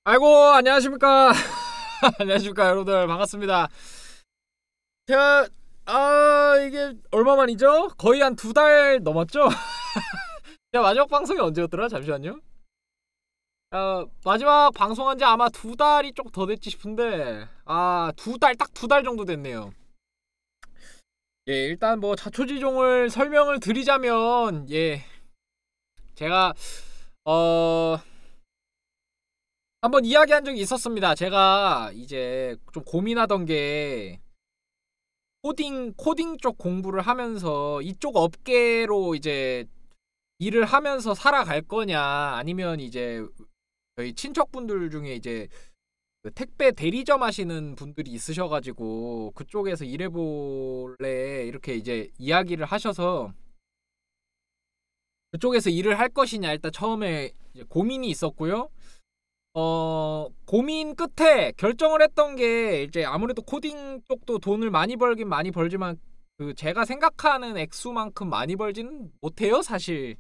아이고, 안녕하십니까. 안녕하십니까 여러분들, 반갑습니다. 제가 이게 얼마 만이죠? 거의 한 2달 넘었죠? 제가 마지막 방송이 언제였더라? 잠시만요. 마지막 방송한 지 아마 2달이 조금 더 됐지 싶은데, 2달, 딱 2달 정도 됐네요. 예, 일단 뭐 자초지종을 설명을 드리자면, 예, 제가 한번 이야기한 적이 있었습니다. 제가 이제 좀 고민하던 게, 코딩 쪽 공부를 하면서 이쪽 업계로 이제 일을 하면서 살아갈 거냐, 아니면 이제 저희 친척분들 중에 이제 그 택배 대리점 하시는 분들이 있으셔가지고 그쪽에서 일해볼래, 이렇게 이제 이야기를 하셔서 그쪽에서 일을 할 것이냐, 일단 처음에 이제 고민이 있었고요. 고민 끝에 결정을 했던 게, 이제 아무래도 코딩 쪽도 돈을 많이 벌긴 많이 벌지만 그 제가 생각하는 액수만큼 많이 벌지는 못해요, 사실.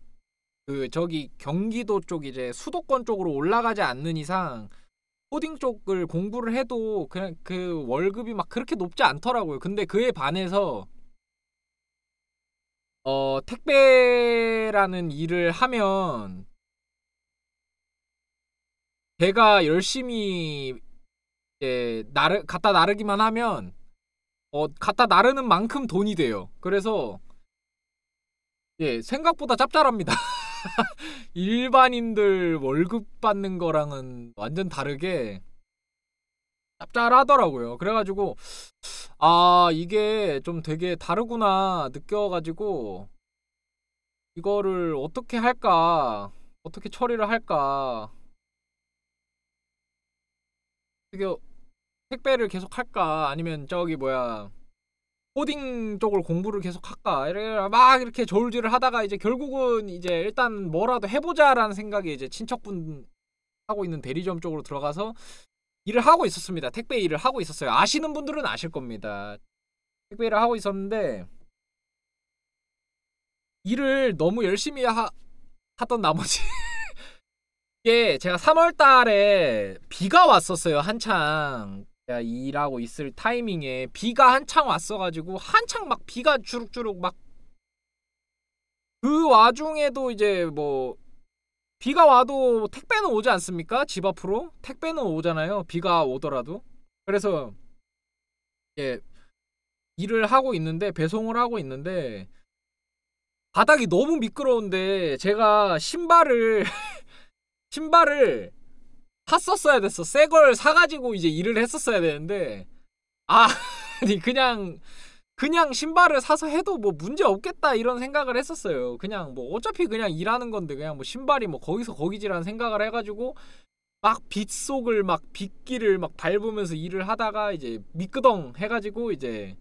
그 저기 경기도 쪽, 이제 수도권 쪽으로 올라가지 않는 이상 코딩 쪽을 공부를 해도 그냥 그 월급이 막 그렇게 높지 않더라고요. 근데 그에 반해서 택배라는 일을 하면 제가 열심히 갖다 나르기만 하면 갖다 나르는 만큼 돈이 돼요. 그래서 예, 생각보다 짭짤합니다. 일반인들 월급 받는 거랑은 완전 다르게 짭짤하더라고요. 그래가지고 이게 좀 되게 다르구나 느껴가지고, 이거를 어떻게 할까, 어떻게 처리를 할까, 되게 택배를 계속 할까, 아니면 저기 뭐야, 코딩 쪽을 공부를 계속 할까, 이래 막 이렇게 저울질을 하다가 이제 결국은 이제 일단 뭐라도 해보자라는 생각에 이제 친척분 하고 있는 대리점 쪽으로 들어가서 일을 하고 있었습니다. 택배 일을 하고 있었어요. 아시는 분들은 아실 겁니다. 택배 일을 하고 있었는데, 일을 너무 열심히 하던 나머지 이게 제가 3월 달에 비가 왔었어요. 한창 제가 일하고 있을 타이밍에 비가 한창 왔어가지고, 한창 막 비가 주룩주룩 막, 그 와중에도 이제 뭐 비가 와도 택배는 오지 않습니까? 집 앞으로 택배는 오잖아요, 비가 오더라도. 그래서 예, 일을 하고 있는데, 배송을 하고 있는데 바닥이 너무 미끄러운데 제가 신발을 샀었어야 됐어. 새 걸 사가지고 이제 일을 했었어야 되는데, 아 아니 그냥 신발을 사서 해도 뭐 문제 없겠다 이런 생각을 했었어요. 그냥 뭐 어차피 그냥 일하는 건데 그냥 뭐 신발이 뭐 거기서 거기지라는 생각을 해가지고 막 빗속을 막 빗길을 막 밟으면서 일을 하다가 이제 미끄덩 해가지고 이제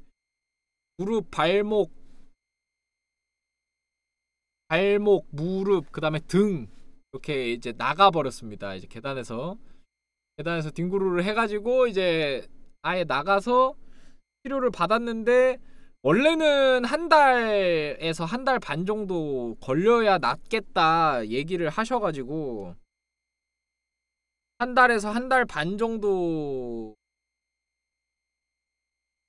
무릎, 무릎, 그다음에 등, 이렇게 이제 나가버렸습니다. 이제 계단에서 뒹구르를 해가지고 이제 아예 나가서 치료를 받았는데, 원래는 한 달에서 한 달 반 정도 걸려야 낫겠다 얘기를 하셔가지고, 한 달에서 한 달 반 정도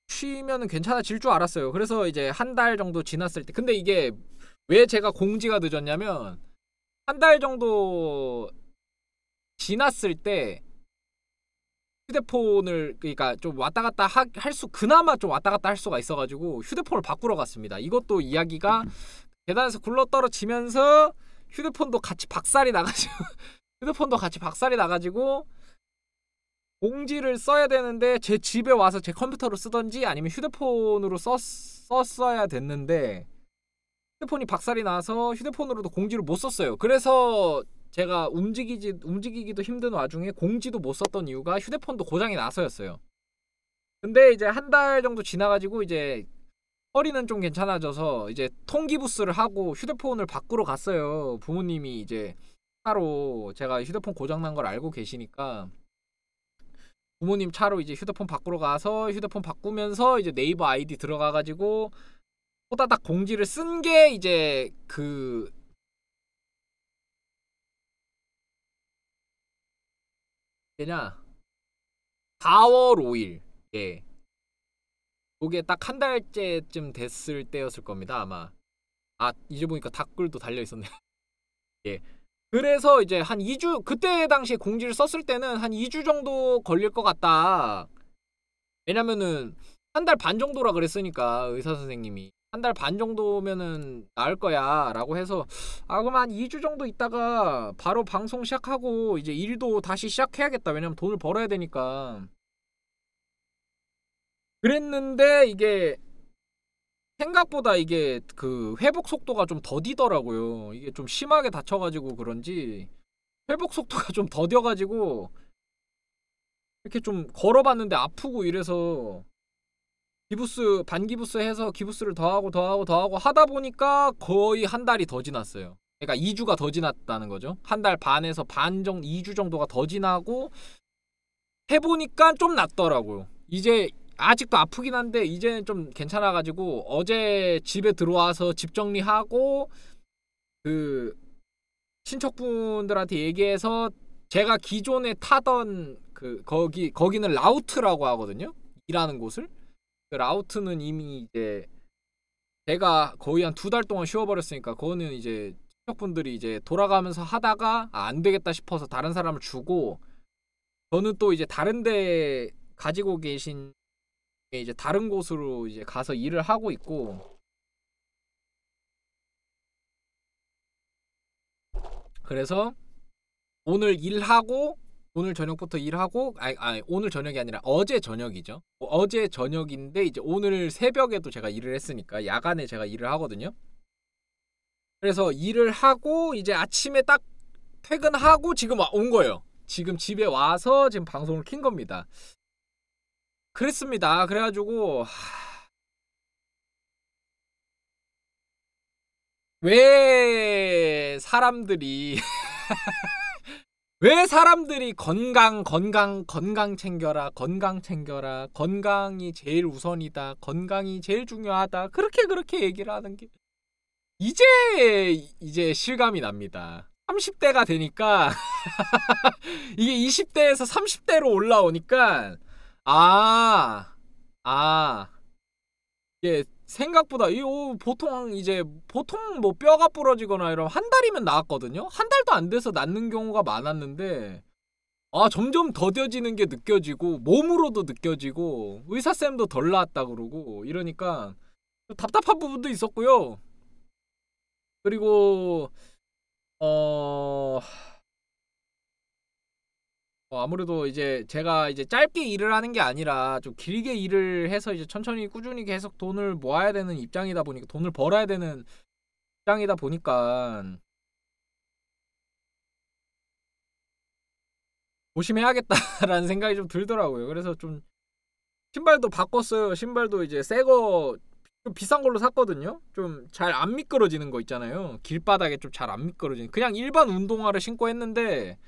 쉬면은 괜찮아질 줄 알았어요. 그래서 이제 한 달 정도 지났을 때, 근데 이게 왜 제가 공지가 늦었냐면, 한 달 정도 지났을 때 휴대폰을, 그러니까 좀 왔다 갔다 그나마 좀 왔다 갔다 할 수가 있어가지고 휴대폰을 바꾸러 갔습니다. 이것도 이야기가, 계단에서 굴러 떨어지면서 휴대폰도 같이 박살이 나가지고 휴대폰도 같이 박살이 나가지고 공지를 써야 되는데, 제 집에 와서 제 컴퓨터로 쓰던지 아니면 휴대폰으로 썼어야 됐는데, 휴대폰이 박살이 나서 휴대폰으로도 공지를 못 썼어요. 그래서 제가 움직이기도 힘든 와중에 공지도 못 썼던 이유가 휴대폰도 고장이 나서였어요. 근데 이제 한 달 정도 지나가지고 이제 허리는 좀 괜찮아져서 이제 통기부스를 하고 휴대폰을 바꾸러 갔어요. 부모님이 이제 차로, 제가 휴대폰 고장난 걸 알고 계시니까 부모님 차로 이제 휴대폰 바꾸러 가서 휴대폰 바꾸면서 이제 네이버 아이디 들어가가지고 호다닥 공지를 쓴 게 이제 그냥 4월 5일. 예. 요게 딱 한 달째쯤 됐을 때였을 겁니다, 아마. 아, 이제 보니까 댓글도 달려 있었네요. 예. 그래서 이제 한 2주, 그때 당시에 공지를 썼을 때는 한 2주 정도 걸릴 것 같다. 왜냐면은 한 달 반 정도라 그랬으니까, 의사 선생님이 한 달 반 정도면은 나을 거야 라고 해서, 아 그럼 한 2주 정도 있다가 바로 방송 시작하고 이제 일도 다시 시작해야겠다. 왜냐면 돈을 벌어야 되니까. 그랬는데 이게 생각보다 이게 그 회복 속도가 좀 더디더라고요. 이게 좀 심하게 다쳐가지고 그런지 회복 속도가 좀 더뎌가지고 이렇게 좀 걸어봤는데 아프고 이래서 기부스 반기부스 해서 기부스를 더하고 하다 보니까 거의 한 달이 더 지났어요. 그러니까 2주가 더 지났다는 거죠. 한 달 반에서 반 정도, 2주 정도가 더 지나고 해보니까 좀 낫더라고요. 이제 아직도 아프긴 한데 이제는 좀 괜찮아가지고 어제 집에 들어와서 집 정리하고 그 친척분들한테 얘기해서 제가 기존에 타던 그 거기는 라우트라고 하거든요. 일하는 곳을. 그 라우트는 이미 이제 제가 거의 한 2달 동안 쉬어버렸으니까 그거는 이제 친척분들이 이제 돌아가면서 하다가 안 되겠다 싶어서 다른 사람을 주고 저는 또 이제 다른 데 가지고 계신 이제 다른 곳으로 이제 가서 일을 하고 있고 그래서 오늘 일하고 오늘 저녁부터 일하고 아니 오늘 저녁이 아니라 어제 저녁이죠. 어제 저녁인데 이제 오늘 새벽에도 제가 일을 했으니까 야간에 제가 일을 하거든요. 그래서 일을 하고 이제 아침에 딱 퇴근하고 지금 온 거예요. 지금 집에 와서 지금 방송을 킨 겁니다. 그랬습니다. 그래가지고 왜 사람들이 왜 사람들이 건강 챙겨라 건강이 제일 우선이다 건강이 제일 중요하다 그렇게 얘기를 하는 게 이제 실감이 납니다. 30대가 되니까 이게 20대에서 30대로 올라오니까 이게 생각보다 보통 뭐 뼈가 부러지거나 이러면 한 달이면 나았거든요. 한 달도 안 돼서 낫는 경우가 많았는데 점점 더뎌지는 게 느껴지고 몸으로도 느껴지고 의사쌤도 덜 나았다 그러고 이러니까 답답한 부분도 있었고요. 그리고 아무래도 이제 제가 이제 짧게 일을 하는 게 아니라 좀 길게 일을 해서 이제 천천히 꾸준히 계속 돈을 모아야 되는 입장이다 보니까 돈을 벌어야 되는 입장이다 보니까 조심해야겠다라는 생각이 좀 들더라고요. 그래서 좀 신발도 바꿨어요. 신발도 이제 새거 좀 비싼 걸로 샀거든요. 좀 잘 안 미끄러지는 거 있잖아요. 길바닥에 좀 잘 안 미끄러지는 그냥 일반 운동화를 신고 했는데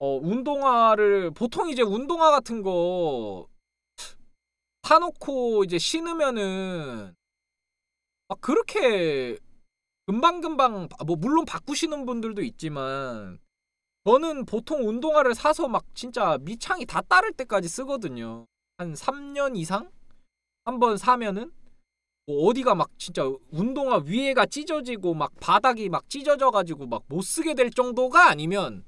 운동화를 보통 이제 운동화 같은 거 사놓고 이제 신으면은 막 그렇게 금방금방 뭐 물론 바꾸시는 분들도 있지만 저는 보통 운동화를 사서 막 진짜 밑창이 다 따를 때까지 쓰거든요. 한 3년 이상? 한번 사면은 뭐 어디가 막 진짜 운동화 위에가 찢어지고 막 바닥이 막 찢어져가지고 막 못 쓰게 될 정도가 아니면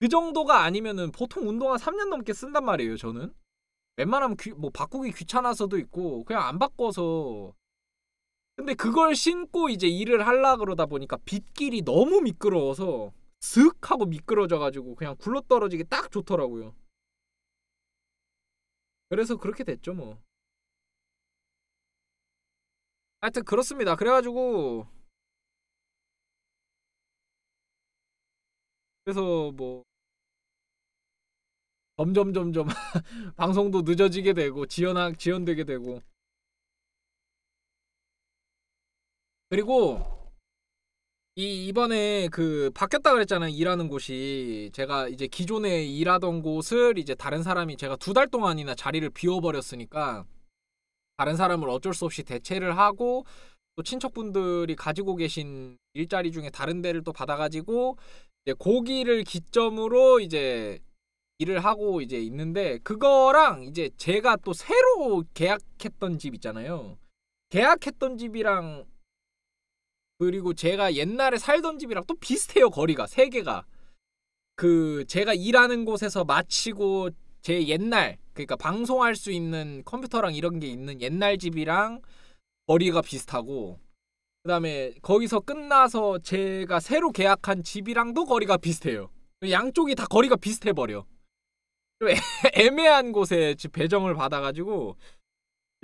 그 정도가 아니면은 보통 운동화 3년 넘게 쓴단 말이에요. 저는 웬만하면 뭐 바꾸기 귀찮아서도 있고 그냥 안 바꿔서 근데 그걸 신고 이제 일을 하려 그러다 보니까 빗길이 너무 미끄러워서 슥 하고 미끄러져가지고 그냥 굴러떨어지기 딱 좋더라고요. 그래서 그렇게 됐죠 뭐. 하여튼 그렇습니다. 그래가지고 그래서 뭐 점점 방송도 늦어지게 되고 지연되게 되고 그리고 이번에 그 바뀌었다 그랬잖아요. 일하는 곳이 제가 이제 기존에 일하던 곳을 이제 다른 사람이 제가 2달 동안이나 자리를 비워버렸으니까 다른 사람을 어쩔 수 없이 대체를 하고 또 친척분들이 가지고 계신 일자리 중에 다른 데를 또 받아가지고 이제 고기를 기점으로 이제 일을 하고 이제 있는데 그거랑 이제 제가 또 새로 계약했던 집 있잖아요. 계약했던 집이랑 그리고 제가 옛날에 살던 집이랑 또 비슷해요. 거리가 세 개가. 그 제가 일하는 곳에서 마치고 제 옛날 그러니까 방송할 수 있는 컴퓨터랑 이런 게 있는 옛날 집이랑 거리가 비슷하고 그다음에 거기서 끝나서 제가 새로 계약한 집이랑도 거리가 비슷해요. 양쪽이 다 거리가 비슷해 버려. 좀 애매한 곳에 배정을 받아가지고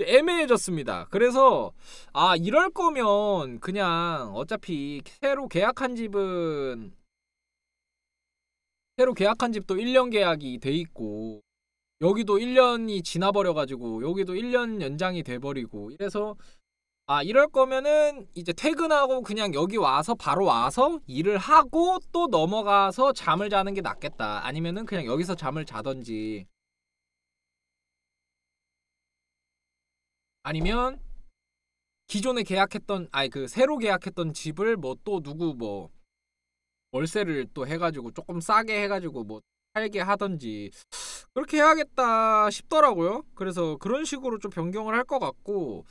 애매해졌습니다. 그래서 아 이럴 거면 그냥 어차피 새로 계약한 집도 1년 계약이 돼 있고 여기도 1년이 지나버려가지고 여기도 1년 연장이 돼버리고 이래서 아 이럴 거면은 이제 퇴근하고 그냥 여기 와서 바로 와서 일을 하고 또 넘어가서 잠을 자는 게 낫겠다. 아니면은 그냥 여기서 잠을 자던지 아니면 기존에 계약했던 아니 그 새로 계약했던 집을 뭐 또 누구 뭐 월세를 또 해가지고 조금 싸게 해가지고 뭐 살게 하던지 그렇게 해야겠다 싶더라고요. 그래서 그런 식으로 좀 변경을 할 것 같고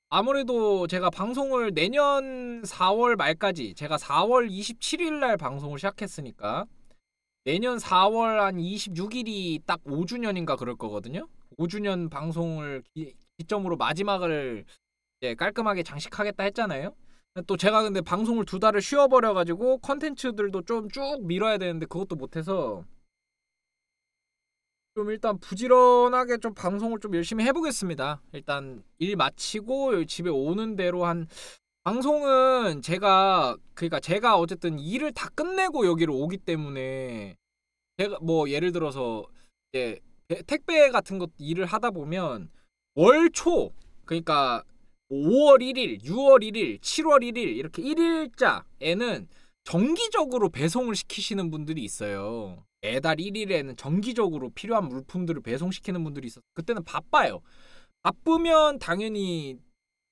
아무래도 제가 방송을 내년 4월 말까지 제가 4월 27일 날 방송을 시작했으니까 내년 4월 한 26일이 딱 5주년인가 그럴 거거든요. 5주년 방송을 기점으로 마지막을 이제 깔끔하게 장식하겠다 했잖아요. 또 제가 근데 방송을 2달을 쉬어버려가지고 컨텐츠들도 좀 쭉 밀어야 되는데 그것도 못해서 좀 일단 부지런하게 좀 방송을 좀 열심히 해보겠습니다. 일단 일 마치고 집에 오는 대로 한 방송은 제가 어쨌든 일을 다 끝내고 여기로 오기 때문에 제가 뭐 예를 들어서 이제 택배 같은 것 일을 하다 보면 월 초 그러니까 5월 1일, 6월 1일, 7월 1일 이렇게 1일자에는 정기적으로 배송을 시키시는 분들이 있어요. 매달 1일에는 정기적으로 필요한 물품들을 배송시키는 분들이 있어서 그때는 바빠요. 바쁘면 당연히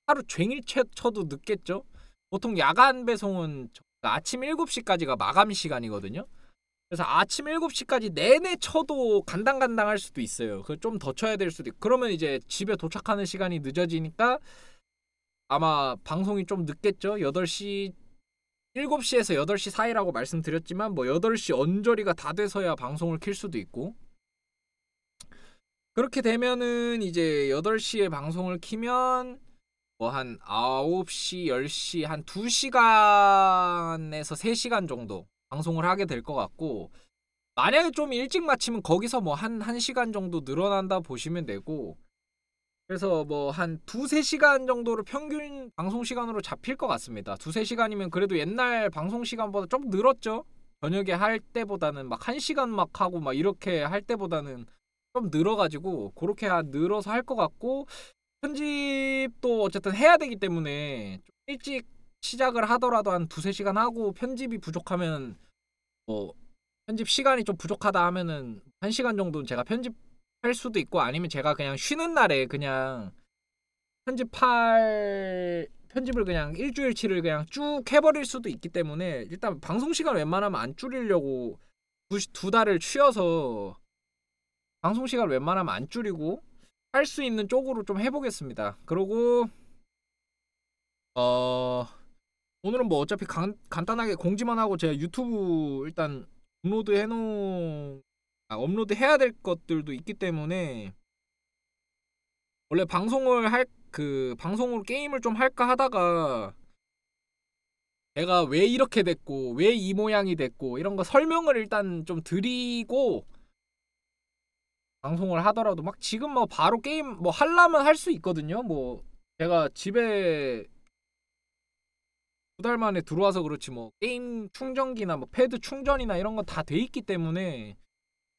하루 종일 쳐도 늦겠죠. 보통 야간 배송은 아침 7시까지가 마감 시간이거든요. 그래서 아침 7시까지 내내 쳐도 간당간당할 수도 있어요. 그 좀 더 쳐야 될 수도 있고 그러면 이제 집에 도착하는 시간이 늦어지니까 아마 방송이 좀 늦겠죠. 8시 7시에서 8시 사이라고 말씀드렸지만 뭐 8시 언저리가 다 돼서야 방송을 킬 수도 있고 그렇게 되면은 이제 8시에 방송을 키면 뭐 한 9시, 10시 한 2시간에서 3시간 정도 방송을 하게 될 것 같고 만약에 좀 일찍 마치면 거기서 뭐 한 1시간 정도 늘어난다 보시면 되고 그래서 뭐 한 2-3시간 정도로 평균 방송 시간으로 잡힐 것 같습니다. 2-3시간이면 그래도 옛날 방송 시간보다 좀 늘었죠. 저녁에 할 때보다는 막 1시간 막 하고 막 이렇게 할 때보다는 좀 늘어가지고 그렇게 늘어서 할 것 같고 편집도 어쨌든 해야 되기 때문에 좀 일찍 시작을 하더라도 한 2-3시간 하고 편집이 부족하면 뭐 편집 시간이 좀 부족하다 하면은 1시간 정도는 제가 편집할 수도 있고 아니면 제가 그냥 쉬는 날에 그냥 편집을 그냥 일주일치를 그냥 쭉 해버릴 수도 있기 때문에 일단 방송 시간 웬만하면 안 줄이려고 2달을 쉬어서 방송 시간 웬만하면 안 줄이고 할 수 있는 쪽으로 좀 해보겠습니다. 그리고 오늘은 뭐 어차피 간단하게 공지만 하고 제가 유튜브 일단 업로드 해야 될 것들도 있기 때문에 원래 방송으로 게임을 좀 할까 하다가 내가 왜 이렇게 됐고 왜 이 모양이 됐고 이런 거 설명을 일단 좀 드리고 방송을 하더라도 막 지금 뭐 바로 게임 뭐 하려면 할 수 있거든요. 뭐 제가 집에 2달 만에 들어와서 그렇지 뭐 게임 충전기나 뭐 패드 충전이나 이런 거 다 돼 있기 때문에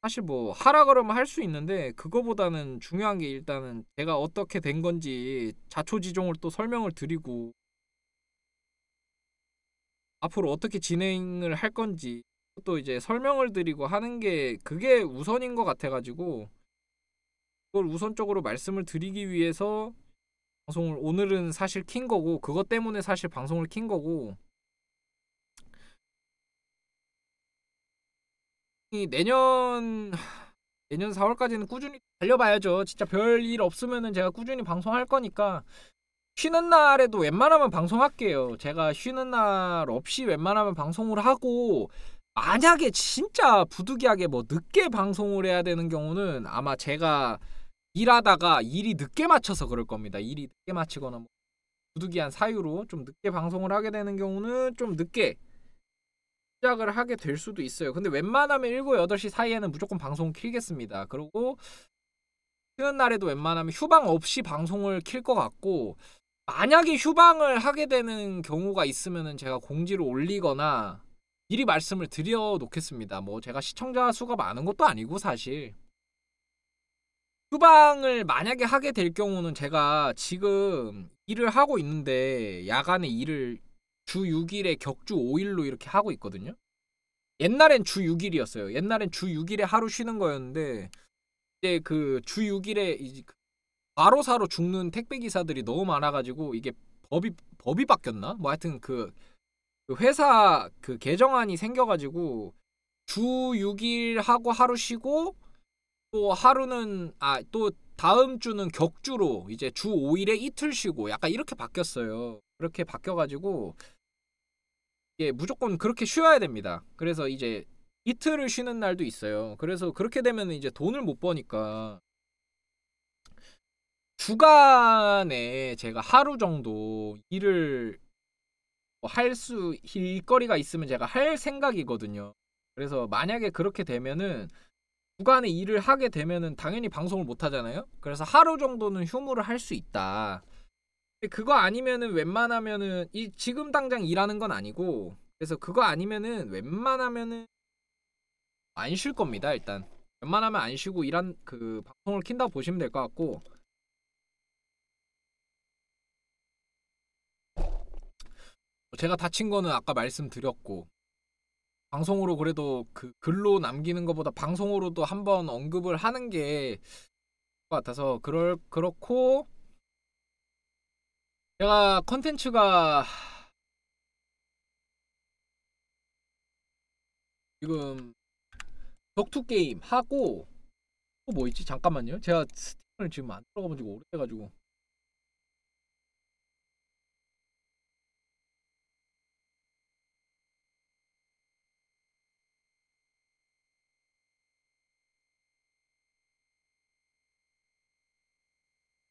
사실 뭐 하라 그러면 할 수 있는데 그거보다는 중요한 게 일단은 제가 어떻게 된 건지 자초지종을 또 설명을 드리고 앞으로 어떻게 진행을 할 건지 또 이제 설명을 드리고 하는 게 그게 우선인 것 같아가지고 그걸 우선적으로 말씀을 드리기 위해서 방송을 오늘은 사실 킨 거고 그것 때문에 사실 방송을 킨 거고 이 내년 내년 4월까지는 꾸준히 달려봐야죠. 진짜 별일 없으면은 제가 꾸준히 방송할 거니까 쉬는 날에도 웬만하면 방송할게요. 제가 쉬는 날 없이 웬만하면 방송을 하고 만약에 진짜 부득이하게 뭐 늦게 방송을 해야 되는 경우는 아마 제가 일하다가 일이 늦게 맞춰서 그럴 겁니다. 일이 늦게 마치거나 뭐 부득이한 사유로 좀 늦게 방송을 하게 되는 경우는 좀 늦게 시작을 하게 될 수도 있어요. 근데 웬만하면 7, 8시 사이에는 무조건 방송 킬겠습니다. 그리고 쉬는 날에도 웬만하면 휴방 없이 방송을 킬 것 같고 만약에 휴방을 하게 되는 경우가 있으면은 제가 공지를 올리거나 미리 말씀을 드려 놓겠습니다. 뭐 제가 시청자 수가 많은 것도 아니고 사실 휴방을 만약에 하게 될 경우는 제가 지금 일을 하고 있는데 야간에 일을 주 6일에 격주 5일로 이렇게 하고 있거든요. 옛날엔 주 6일이었어요. 옛날엔 주 6일에 하루 쉬는 거였는데 이제 그 주 6일에 바로사로 죽는 택배 기사들이 너무 많아가지고 이게 법이 바뀌었나? 뭐 하여튼 그 회사 그 개정안이 생겨가지고 주 6일 하고 하루 쉬고 또 하루는 또 다음 주는 격주로 이제 주 5일에 이틀 쉬고 약간 이렇게 바뀌었어요. 그렇게 바뀌어가지고 이게 무조건 그렇게 쉬어야 됩니다. 그래서 이제 이틀을 쉬는 날도 있어요. 그래서 그렇게 되면 이제 돈을 못 버니까 주간에 제가 하루 정도 일을 일거리가 있으면 제가 할 생각이거든요. 그래서 만약에 그렇게 되면은 주간에 일을 하게 되면은 당연히 방송을 못 하잖아요. 그래서 하루 정도는 휴무를 할 수 있다. 근데 그거 아니면은 웬만하면은 지금 당장 일하는 건 아니고 그래서 그거 아니면은 웬만하면은 안 쉴 겁니다. 일단 웬만하면 안 쉬고 일한 그 방송을 킨다고 보시면 될 것 같고 제가 다친 거는 아까 말씀드렸고 방송으로 그래도 그 글로 남기는 것보다 방송으로도 한번 언급을 하는 게 것 같아서 그렇고 제가 컨텐츠가 지금 격투 게임 하고 또 뭐 있지? 잠깐만요. 제가 스팀을 지금 안 들어가본 지가 오래돼가지고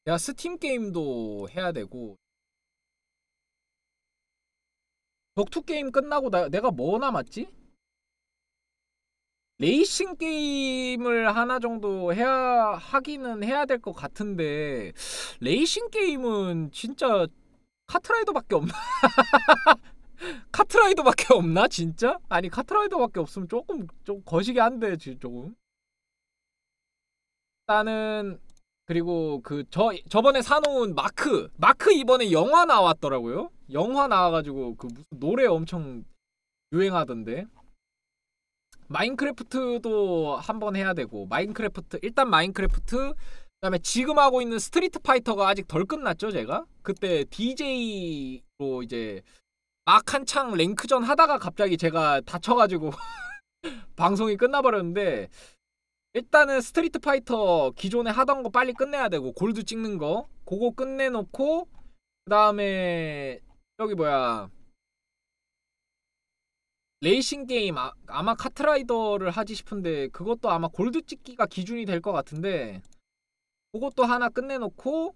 내가 스팀 게임도 해야 되고 격투 게임 끝나고 내가 뭐 남았지? 레이싱 게임을 하나 정도 하기는 해야 될 것 같은데 레이싱 게임은 진짜 카트라이더밖에 없나? 카트라이더밖에 없나 진짜? 아니 카트라이더밖에 없으면 좀 거시기 한데 조금 일단은 그리고 그 저번에 사놓은 마크 이번에 영화 나왔더라고요. 영화 나와가지고 그 무슨 노래 엄청 유행하던데 마인크래프트도 한번 해야 되고 일단 마인크래프트 그다음에 지금 하고 있는 스트리트 파이터가 아직 덜 끝났죠. 제가 그때 DJ로 이제 막 한창 랭크전 하다가 갑자기 제가 다쳐가지고 방송이 끝나버렸는데 일단은 스트리트 파이터 기존에 하던 거 빨리 끝내야 되고 골드 찍는 거 그거 끝내놓고 그 다음에 여기 뭐야 레이싱 게임 아마 카트라이더를 하지 싶은데 그것도 아마 골드 찍기가 기준이 될 것 같은데 그것도 하나 끝내놓고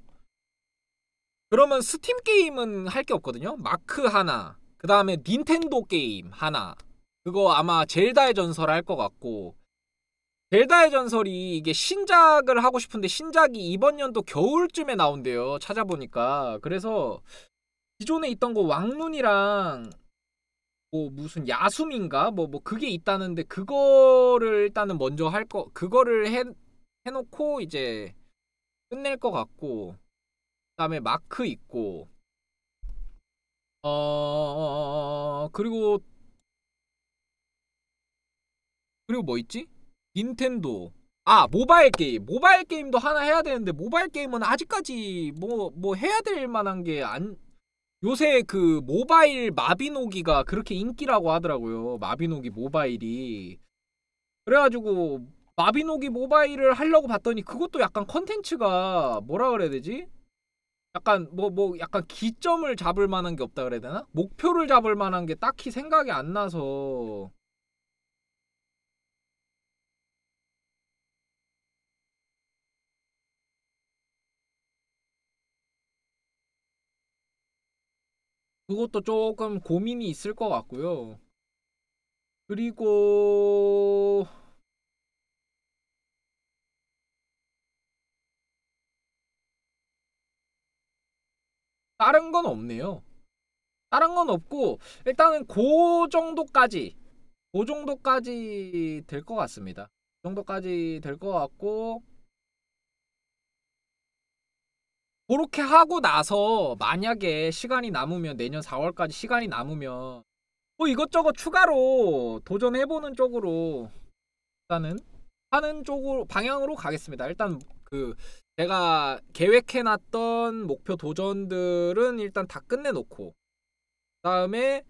그러면 스팀 게임은 할 게 없거든요. 마크 하나 그 다음에 닌텐도 게임 하나 그거 아마 젤다의 전설 할 것 같고 젤다의 전설이 이게 신작을 하고 싶은데 신작이 이번 연도 겨울쯤에 나온대요. 찾아보니까 그래서 기존에 있던 거 왕눈이랑 뭐 무슨 야숨인가 뭐 그게 있다는데 그거를 일단은 먼저 그거를 해놓고 이제 끝낼 것 같고 그다음에 마크 있고 그리고 뭐 있지? 닌텐도 모바일 게임도 하나 해야 되는데 모바일 게임은 아직까지 뭐 해야 될 만한 게 요새 그 모바일 마비노기가 그렇게 인기라고 하더라고요. 마비노기 모바일이 그래가지고 마비노기 모바일을 하려고 봤더니 그것도 약간 컨텐츠가 뭐라 그래야 되지? 약간 약간 기점을 잡을 만한 게 없다 그래야 되나? 목표를 잡을 만한 게 딱히 생각이 안 나서 그것도 조금 고민이 있을 것 같고요. 그리고 다른 건 없네요. 다른 건 없고 일단은 그 정도까지 될 것 같습니다. 그 정도까지 될 것 같고 그렇게 하고 나서 만약에 시간이 남으면 내년 4월까지 시간이 남으면 뭐 이것저것 추가로 도전해보는 쪽으로 일단은 하는 쪽으로 방향으로 가겠습니다. 일단 그 제가 계획해놨던 목표 도전들은 일단 다 끝내놓고 그다음에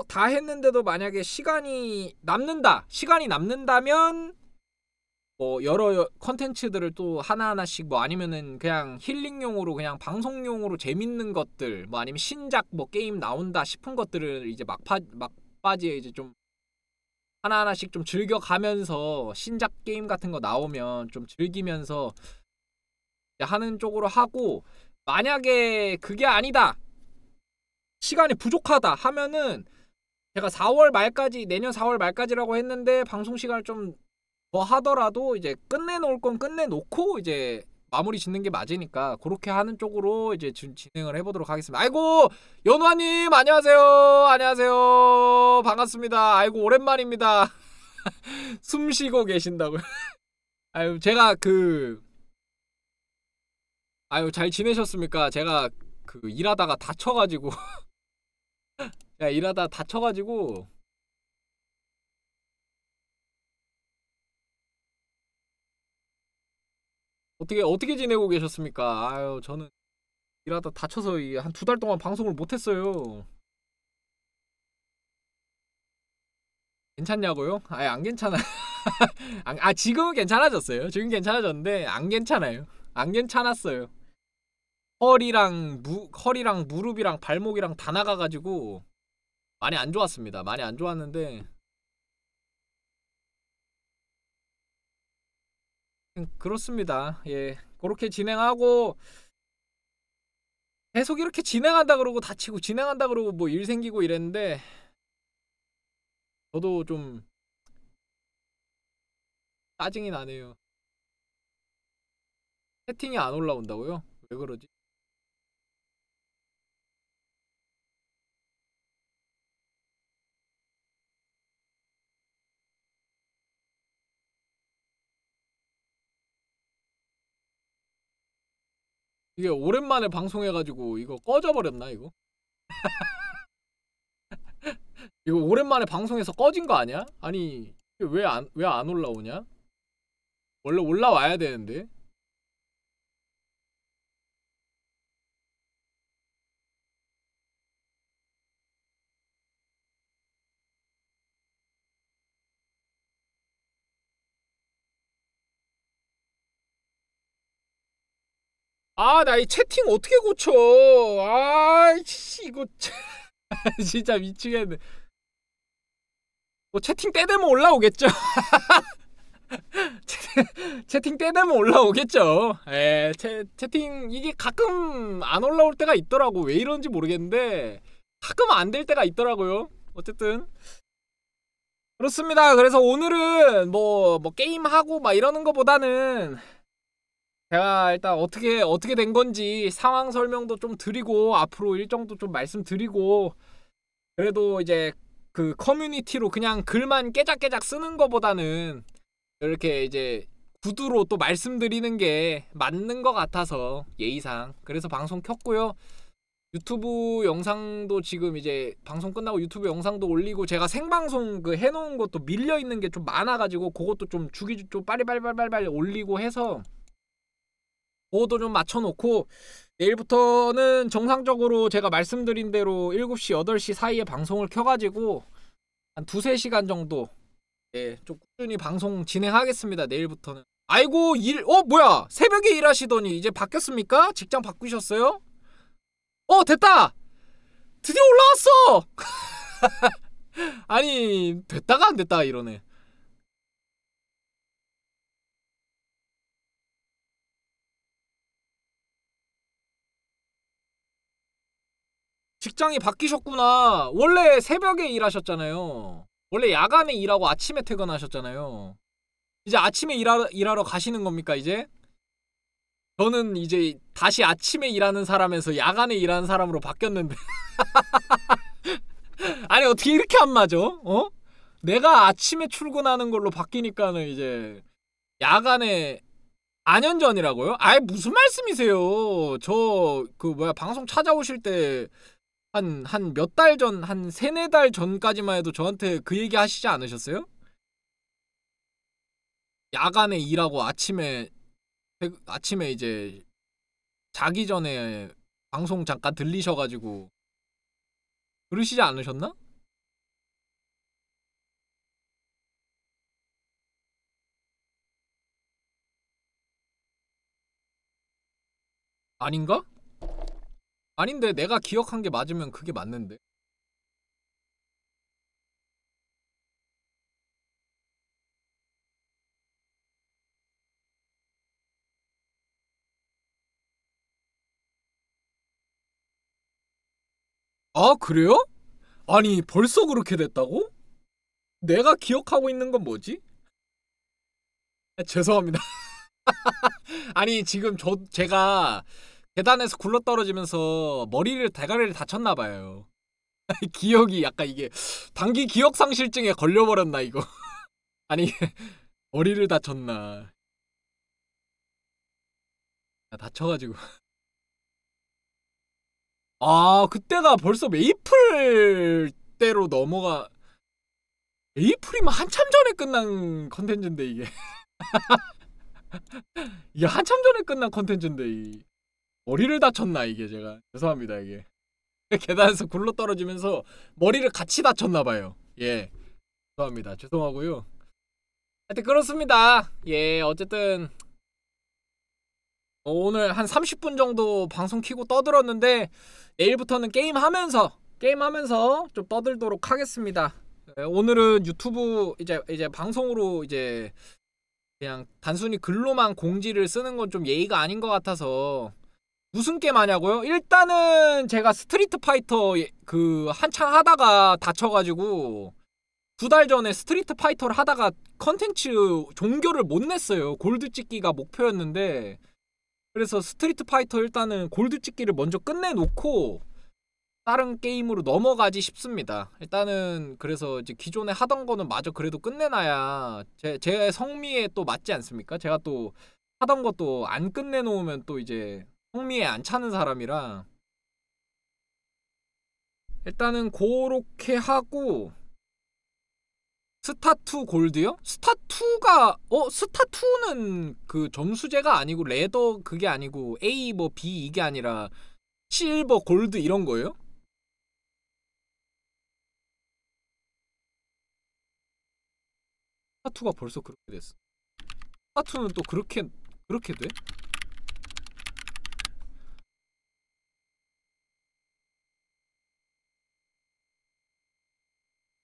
다 했는데도 만약에 시간이 남는다면 뭐 여러 컨텐츠들을 또 하나하나씩 뭐 아니면은 그냥 힐링용으로 그냥 방송용으로 재밌는 것들 뭐 아니면 신작 뭐 게임 나온다 싶은 것들을 이제 막바지에 이제 좀 하나하나씩 좀 즐겨가면서 신작 게임 같은 거 나오면 좀 즐기면서 하는 쪽으로 하고 만약에 그게 아니다 시간이 부족하다 하면은 제가 4월 말까지 내년 4월 말까지라고 했는데 방송 시간을 좀 더 하더라도 이제 끝내놓을 건 끝내놓고 이제 마무리 짓는 게 맞으니까 그렇게 하는 쪽으로 이제 진행을 해보도록 하겠습니다. 아이고 연화님 안녕하세요. 안녕하세요. 반갑습니다. 아이고 오랜만입니다. 숨 쉬고 계신다고요. 아유 제가 아유 잘 지내셨습니까? 제가 일하다가 다쳐가지고 야 일하다 다쳐가지고 어떻게 지내고 계셨습니까? 아유 저는 일하다 다쳐서 한 2달 동안 방송을 못했어요. 괜찮냐고요? 아예 안 괜찮아. 지금은 괜찮아졌어요. 지금 괜찮아졌는데 안 괜찮아요. 안 괜찮았어요. 허리랑 무릎이랑 발목이랑 다 나가가지고 많이 안 좋았습니다. 많이 안 좋았는데 그렇습니다. 예, 그렇게 진행하고 계속 이렇게 진행한다 그러고 다치고 진행한다 그러고 뭐 일 생기고 이랬는데 저도 좀 짜증이 나네요. 채팅이 안 올라온다고요? 왜 그러지? 이게 오랜만에 방송해가지고 이거 꺼져버렸나 이거? 이거 오랜만에 방송해서 꺼진 거 아니야? 아니 왜 안 올라오냐? 원래 올라와야 되는데. 나 이 채팅 어떻게 고쳐? 아이씨 이거 진짜 미치겠네. 뭐 채팅 때 되면 올라오겠죠? 채팅 때 되면 올라오겠죠. 채팅 이게 가끔 안 올라올 때가 있더라고. 왜 이런지 모르겠는데 가끔 안 될 때가 있더라고요. 어쨌든 그렇습니다. 그래서 오늘은 뭐 게임하고 막 이러는 거보다는 제가 일단 어떻게 된 건지 상황 설명도 좀 드리고 앞으로 일정도 좀 말씀드리고 그래도 이제 커뮤니티로 그냥 글만 깨작깨작 쓰는 거보다는 이렇게 이제 구두로 또 말씀드리는 게 맞는 것 같아서 예의상 그래서 방송 켰고요. 유튜브 영상도 지금 이제 방송 끝나고 유튜브 영상도 올리고 제가 생방송 해놓은 것도 밀려있는 게 좀 많아가지고 그것도 좀 좀 빨리 올리고 해서 그것도 좀 맞춰놓고 내일부터는 정상적으로 제가 말씀드린 대로 7시 8시 사이에 방송을 켜가지고 한 2~3시간 정도 예, 좀 꾸준히 방송 진행하겠습니다. 내일부터는. 아이고 뭐야 새벽에 일하시더니 이제 바뀌었습니까? 직장 바꾸셨어요? 됐다! 드디어 올라왔어! 아니 됐다가 안 됐다가 이러네. 직장이 바뀌셨구나. 원래 새벽에 일하셨잖아요. 원래 야간에 일하고 아침에 퇴근하셨잖아요. 이제 아침에 일하러 가시는 겁니까 이제? 저는 이제 다시 아침에 일하는 사람에서 야간에 일하는 사람으로 바뀌었는데 아니 어떻게 이렇게 안 맞아? 내가 아침에 출근하는 걸로 바뀌니까는 이제 야간에 4년 전이라고요? 아이 무슨 말씀이세요? 저 그 뭐야 방송 찾아오실 때 한 몇 달 전, 한 세네 달 전까지만 해도 저한테 그 얘기 하시지 않으셨어요? 야간에 일하고 아침에 이제 자기 전에 방송 잠깐 들리셔가지고 그러시지 않으셨나? 아닌가? 아닌데 내가 기억한 게 맞으면 그게 맞는데. 아 그래요? 아니 벌써 그렇게 됐다고? 내가 기억하고 있는 건 뭐지? 죄송합니다. 아니 지금 제가 계단에서 굴러떨어지면서 대가리를 다쳤나 봐요. 기억이 약간 이게 단기 기억상실증에 걸려버렸나 이거. 아니 머리를 다쳤나. 다쳐가지고. 아 그때가 벌써 메이플 때로 메이플이면 한참 전에 끝난 컨텐츠인데 이게 한참 전에 끝난 컨텐츠인데 머리를 다쳤나 이게 제가 죄송합니다 이게 계단에서 굴러 떨어지면서 머리를 같이 다쳤나봐요. 예 죄송합니다. 죄송하고요. 하여튼 그렇습니다. 예 어쨌든 오늘 한 30분 정도 방송 키고 떠들었는데 내일부터는 게임하면서 좀 떠들도록 하겠습니다. 오늘은 유튜브 이제 방송으로 이제 그냥 단순히 글로만 공지를 쓰는 건 좀 예의가 아닌 것 같아서. 무슨 게임 하냐고요? 일단은 제가 스트리트 파이터 그 한창 하다가 다쳐가지고 2달 전에 스트리트 파이터를 하다가 컨텐츠 종결을 못 냈어요. 골드 찍기가 목표였는데 그래서 스트리트 파이터 일단은 골드 찍기를 먼저 끝내놓고 다른 게임으로 넘어가지 싶습니다. 일단은 그래서 이제 기존에 하던 거는 마저 그래도 끝내놔야 제 성미에 또 맞지 않습니까? 제가 또 하던 것도 안 끝내놓으면 또 이제 성미에 안 차는 사람이라 일단은 그렇게 하고 스타2 골드요? 스타2는 그 점수제가 아니고 레더 그게 아니고 A 뭐 B 이게 아니라 실버 골드 이런 거예요? 스타2가 벌써 그렇게 됐어. 스타2는 또 그렇게 돼?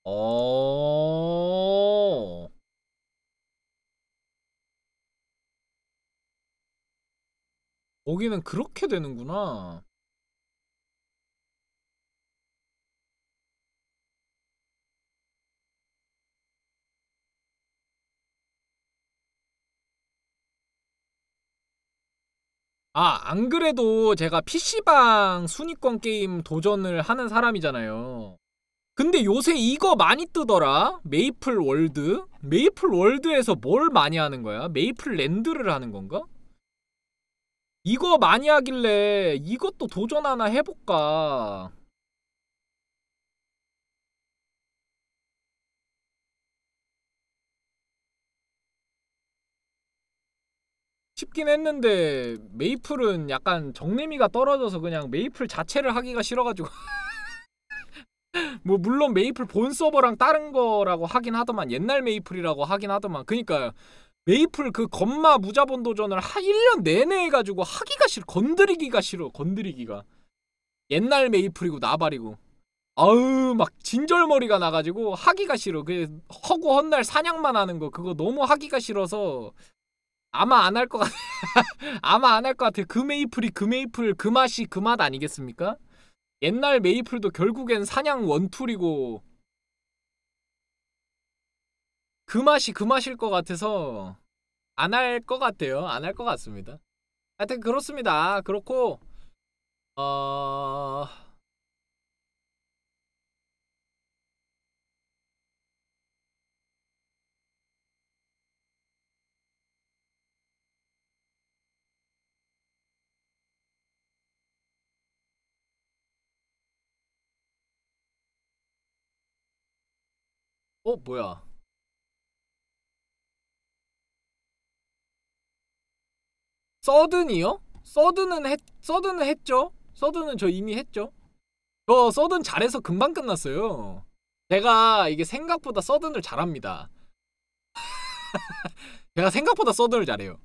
어. 거기는 그렇게 되는구나. 안 그래도 제가 PC방 순위권 게임 도전을 하는 사람이잖아요. 근데 요새 이거 많이 뜨더라. 메이플 월드. 메이플 월드에서 뭘 많이 하는 거야? 메이플 랜드를 하는 건가? 이거 많이 하길래 이것도 도전 하나 해볼까 싶긴 했는데 메이플은 약간 정내미가 떨어져서 그냥 메이플 자체를 하기가 싫어가지고 뭐 물론 메이플 본 서버랑 다른 거라고 하긴 하더만 옛날 메이플이라고 하긴 하더만 그니까요. 메이플 그 건마 무자본 도전을 1년 내내 해가지고 하기가 싫어. 건드리기가 싫어. 건드리기가. 옛날 메이플이고 나발이고. 아우 막 진절머리가 나가지고 하기가 싫어. 그 허구 헛날 사냥만 하는 거 그거 너무 하기가 싫어서 아마 안 할 것 같아. 아마 안 할 것 같아. 그 메이플이 그 메이플 그 맛이 그 맛 아니겠습니까? 옛날 메이플도 결국엔 사냥 원툴이고 그 맛이 그 맛일 것 같아서 안 할 것 같아요. 안 할 것 같습니다. 하여튼 그렇습니다. 그렇고 어... 뭐야? 서든이요? 서든은 했죠? 서든은 저 이미 했죠? 저 서든 잘해서 금방 끝났어요. 제가 이게 생각보다 서든을 잘합니다. 제가 생각보다 서든을 잘해요.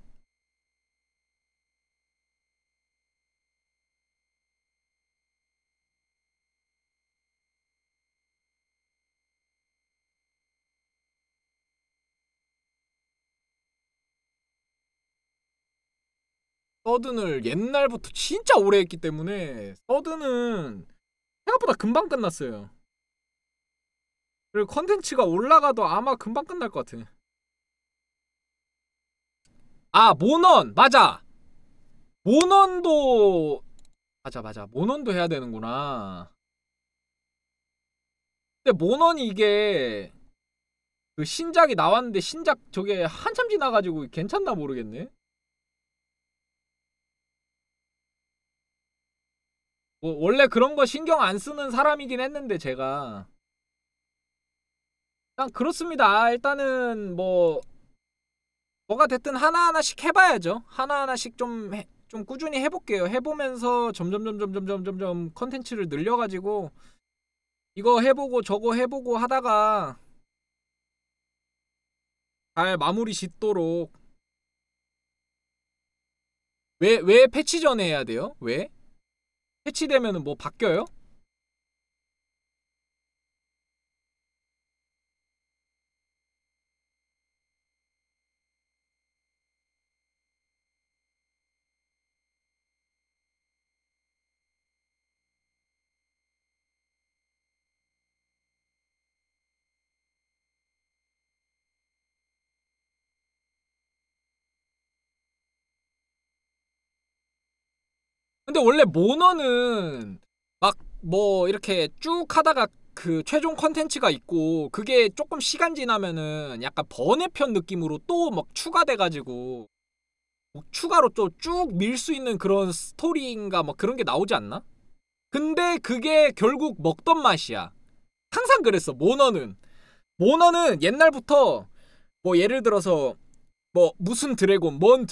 서든을 옛날부터 진짜 오래 했기 때문에 서든은 생각보다 금방 끝났어요. 그리고 컨텐츠가 올라가도 아마 금방 끝날 것 같아. 아 모넌 맞아. 모넌도 맞아 모넌도 해야 되는구나. 근데 모넌이 이게 그 신작이 나왔는데 신작 저게 한참 지나가지고 괜찮나 모르겠네. 뭐 원래 그런 거 신경 안 쓰는 사람이긴 했는데 제가 일단 그렇습니다. 일단은 뭐가 됐든 하나하나씩 해봐야죠. 하나하나씩 좀 꾸준히 해볼게요. 해보면서 점점 컨텐츠를 늘려가지고 이거 해보고 저거 해보고 하다가 잘 마무리 짓도록. 왜 패치 전에 해야 돼요? 왜? 패치되면은 뭐 바뀌어요? 근데 원래 모너는 막 뭐 이렇게 쭉 하다가 그 최종 컨텐츠가 있고 그게 조금 시간 지나면은 약간 번외편 느낌으로 또 막 추가돼가지고 뭐 추가로 또 쭉 밀 수 있는 그런 스토리인가 뭐 그런 게 나오지 않나? 근데 그게 결국 먹던 맛이야. 항상 그랬어. 모너는 옛날부터 뭐 예를 들어서 뭐 무슨 드래곤, 뭔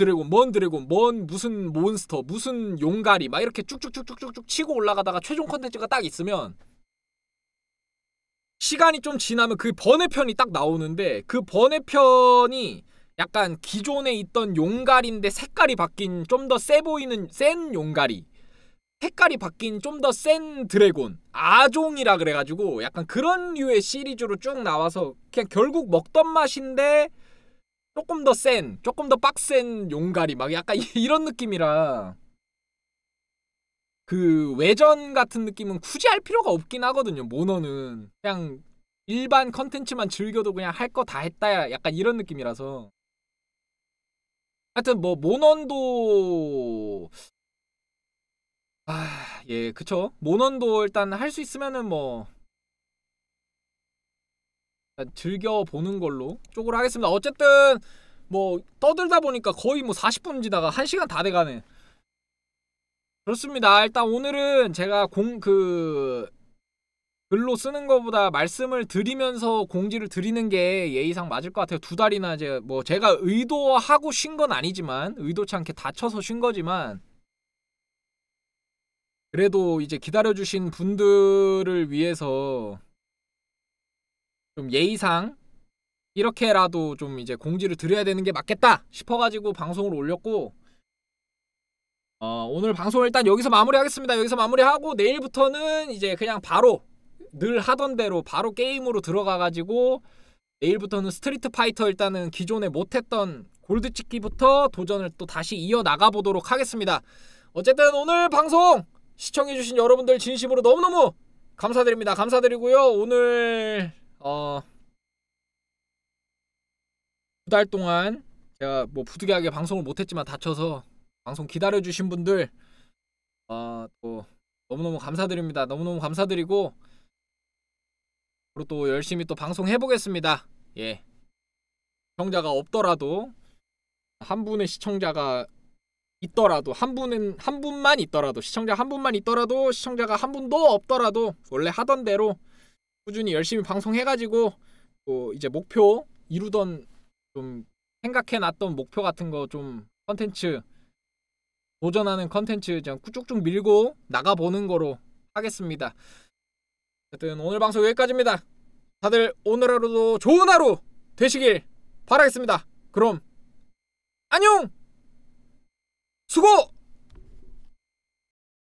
무슨 몬스터, 무슨 용가리 막 이렇게 쭉쭉쭉쭉쭉 치고 올라가다가 최종 컨텐츠가 딱 있으면 시간이 좀 지나면 그 번외편이 딱 나오는데 그 번외편이 약간 기존에 있던 용가리인데 색깔이 바뀐 좀 더 세 보이는 센 용가리, 색깔이 바뀐 좀 더 센 드래곤, 아종이라 그래가지고 약간 그런 류의 시리즈로 쭉 나와서 그냥 결국 먹던 맛인데 조금 더 센, 조금 더 빡센 용가리 막 약간 이런 느낌이라 그 외전 같은 느낌은 굳이 할 필요가 없긴 하거든요. 모너는 그냥 일반 컨텐츠만 즐겨도 그냥 할 거 다 했다 약간 이런 느낌이라서 하여튼 뭐 모넌도 예 그쵸. 모넌도 일단 할 수 있으면은 뭐 즐겨보는 걸로 쪽으로 하겠습니다. 어쨌든 뭐 떠들다 보니까 거의 뭐 40분 지나가 1시간 다 돼가네. 그렇습니다. 일단 오늘은 제가 글로 쓰는 것보다 말씀을 드리면서 공지를 드리는 게 예의상 맞을 것 같아요. 2달이나 이제 뭐 제가 의도하고 쉰 건 아니지만 의도치 않게 다쳐서 쉰 거지만 그래도 이제 기다려주신 분들을 위해서 좀 예의상 이렇게라도 좀 이제 공지를 드려야 되는 게 맞겠다 싶어가지고 방송을 올렸고, 오늘 방송을 일단 여기서 마무리하겠습니다. 여기서 마무리하고 내일부터는 이제 그냥 바로 늘 하던 대로 바로 게임으로 들어가가지고 내일부터는 스트리트 파이터 일단은 기존에 못했던 골드 찍기부터 도전을 또 다시 이어나가 보도록 하겠습니다. 어쨌든 오늘 방송 시청해주신 여러분들 진심으로 너무너무 감사드립니다. 감사드리고요. 오늘 2달 동안 제가 뭐 부득이하게 방송을 못했지만 다쳐서 방송 기다려주신 분들 또 너무너무 감사드립니다. 너무너무 감사드리고 앞으로 또 열심히 또 방송해보겠습니다. 예, 시청자가 없더라도 한 분의 시청자가 있더라도 한 분만 있더라도 시청자 한 분만 있더라도 시청자가 한 분도 없더라도 원래 하던 대로 꾸준히 열심히 방송해가지고 또 이제 목표 이루던 좀 생각해놨던 목표 같은 거 좀 컨텐츠 도전하는 컨텐츠 좀 쭉쭉 밀고 나가보는 거로 하겠습니다. 어쨌든 오늘 방송 여기까지입니다. 다들 오늘 하루도 좋은 하루 되시길 바라겠습니다. 그럼 안녕! 수고!